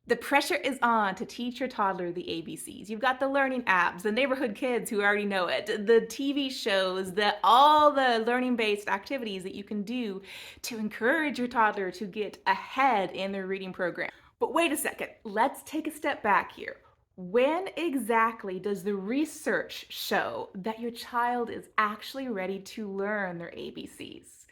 The pressure is on to teach your toddler the ABCs. You've got the learning apps, the neighborhood kids who already know it, the TV shows, all the learning-based activities that you can do to encourage your toddler to get ahead in their reading program. But wait a second, let's take a step back here. When exactly does the research show that your child is actually ready to learn their ABCs?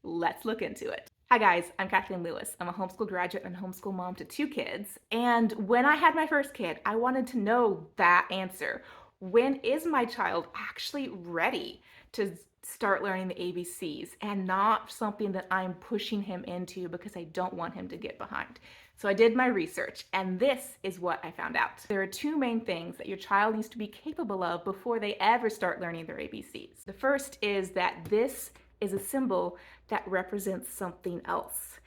Let's look into it. Hi guys, I'm Kathleen Lewis. I'm a homeschool graduate and homeschool mom to 2 kids. And when I had my first kid, I wanted to know that answer. When is my child actually ready to start learning the ABCs and not something that I'm pushing him into because I don't want him to get behind? So I did my research, and this is what I found out. There are 2 main things that your child needs to be capable of before they ever start learning their ABCs. The first is that this is a symbol that represents something else.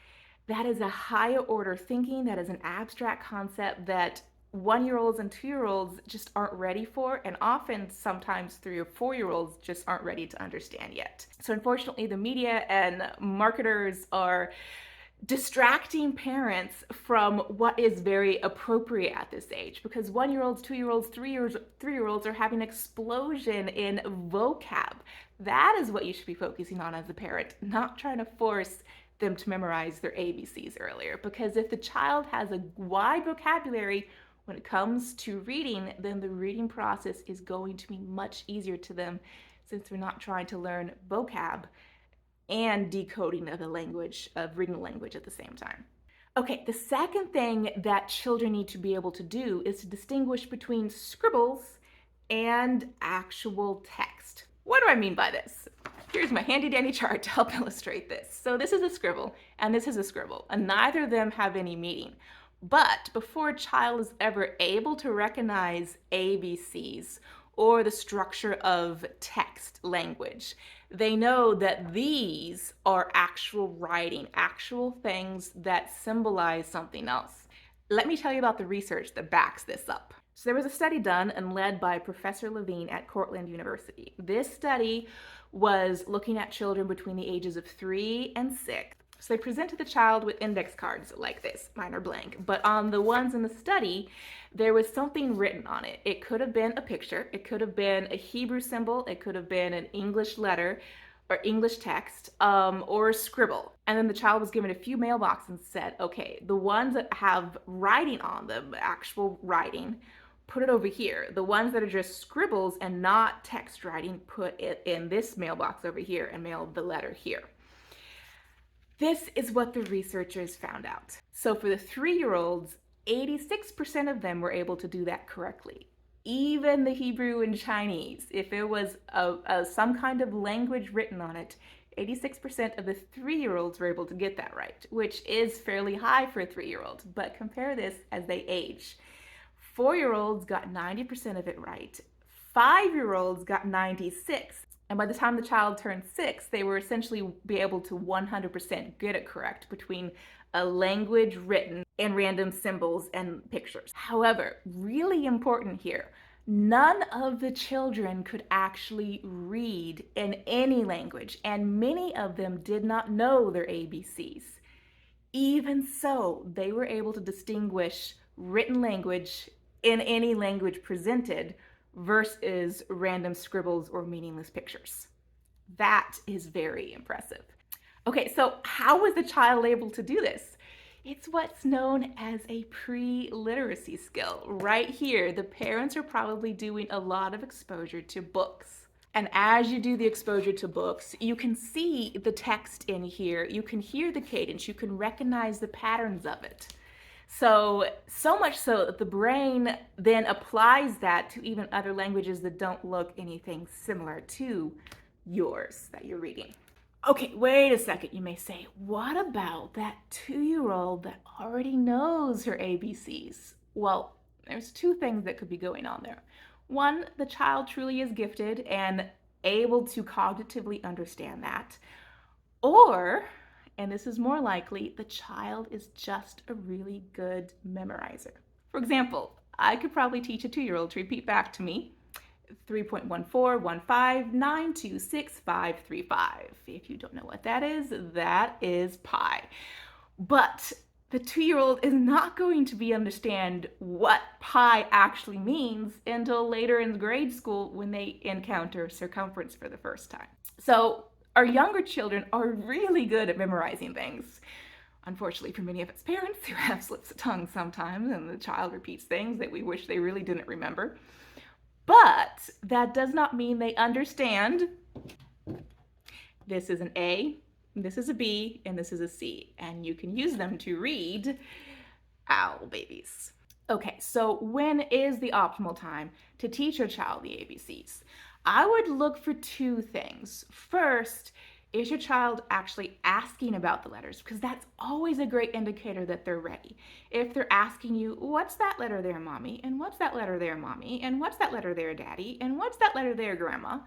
That is a higher order thinking, that is an abstract concept that 1-year-olds and 2-year-olds just aren't ready for, and often sometimes 3 or 4-year-olds just aren't ready to understand yet. So unfortunately, the media and marketers are distracting parents from what is very appropriate at this age, because 1-year-olds, 2-year-olds, 3-year-olds are having an explosion in vocab. That is what you should be focusing on as a parent, not trying to force them to memorize their ABCs earlier. Because if the child has a wide vocabulary when it comes to reading, then the reading process is going to be much easier to them, since we're not trying to learn vocab and decoding of the language, of reading the language at the same time. Okay, the second thing that children need to be able to do is to distinguish between scribbles and actual text. What do I mean by this? Here's my handy dandy chart to help illustrate this. So this is a scribble and this is a scribble, and neither of them have any meaning. But before a child is ever able to recognize ABCs or the structure of text language, they know that these are actual writing, actual things that symbolize something else. Let me tell you about the research that backs this up. So there was a study done and led by Professor Levine at Cortland University. This study was looking at children between the ages of 3 and 6. So they presented the child with index cards like this, mine are blank, but on the ones in the study, there was something written on it. It could have been a picture, it could have been a Hebrew symbol, it could have been an English letter or English text, or a scribble. And then the child was given a few mailboxes and said, okay, the ones that have writing on them, actual writing, put it over here. The ones that are just scribbles and not text writing, put it in this mailbox over here and mail the letter here. This is what the researchers found out. So for the 3-year-olds, 86% of them were able to do that correctly. Even the Hebrew and Chinese, if it was some kind of language written on it, 86% of the 3-year-olds were able to get that right, which is fairly high for a 3-year-old. But compare this as they age. 4-year-olds got 90% of it right. 5-year-olds got 96. And by the time the child turned 6, they were essentially be able to 100% get it correct between a language written and random symbols and pictures. However, really important here, none of the children could actually read in any language, and many of them did not know their ABCs. Even so, they were able to distinguish written language in any language presented versus random scribbles or meaningless pictures. That is very impressive. Okay, so how was the child able to do this? It's what's known as a pre-literacy skill. Right here, the parents are probably doing a lot of exposure to books. And as you do the exposure to books, you can see the text in here, you can hear the cadence, you can recognize the patterns of it. So much so that the brain then applies that to even other languages that don't look anything similar to yours that you're reading. Okay, wait a second, you may say, what about that 2-year-old that already knows her ABCs? Well, there's 2 things that could be going on there. One, the child truly is gifted and able to cognitively understand that. Or, and this is more likely, the child is just a really good memorizer. For example, I could probably teach a 2-year-old to repeat back to me 3.1415926535. If you don't know what that is pi. But The 2-year-old is not going to understand what pi actually means until later in grade school when they encounter circumference for the first time. So our younger children are really good at memorizing things. Unfortunately for many of its parents who have slips of tongue sometimes and the child repeats things that we wish they really didn't remember. But that does not mean they understand this is an A, this is a B, and this is a C. And you can use them to read owl babies. Okay, so when is the optimal time to teach your child the ABCs? I would look for two things. First, is your child actually asking about the letters? Because that's always a great indicator that they're ready. If they're asking you, what's that letter there, mommy? And what's that letter there, mommy? And what's that letter there, daddy? And what's that letter there, grandma?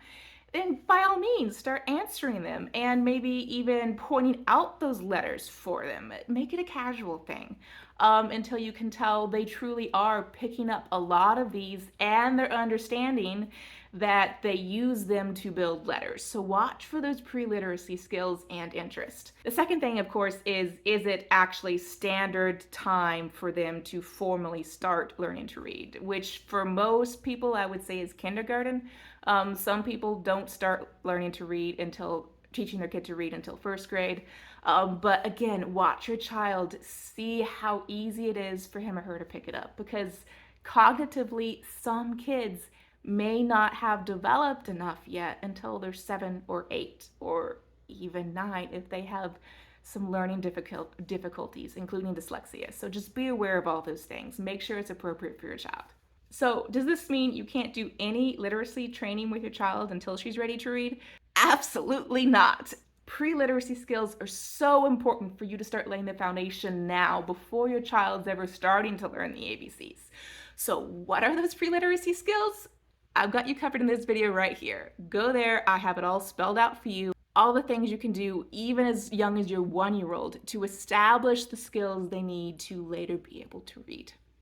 Then by all means, start answering them and maybe even pointing out those letters for them. Make it a casual thing until you can tell they truly are picking up a lot of these and they're understanding that they use them to build letters. So watch for those pre-literacy skills and interest. The second thing, of course, is it actually standard time for them to formally start learning to read, which for most people I would say is kindergarten. Some people don't start learning to read until teaching their kid to read until first grade. But again, watch your child, see how easy it is for him or her to pick it up, because cognitively, some kids may not have developed enough yet until they're 7 or 8 or even 9 if they have some learning difficulties, including dyslexia. So just be aware of all those things. Make sure it's appropriate for your child. So does this mean you can't do any literacy training with your child until she's ready to read? Absolutely not. Pre-literacy skills are so important for you to start laying the foundation now before your child's ever starting to learn the ABCs. So what are those pre-literacy skills? I've got you covered in this video right here. Go there, I have it all spelled out for you. All the things you can do, even as young as your 1-year-old, to establish the skills they need to later be able to read.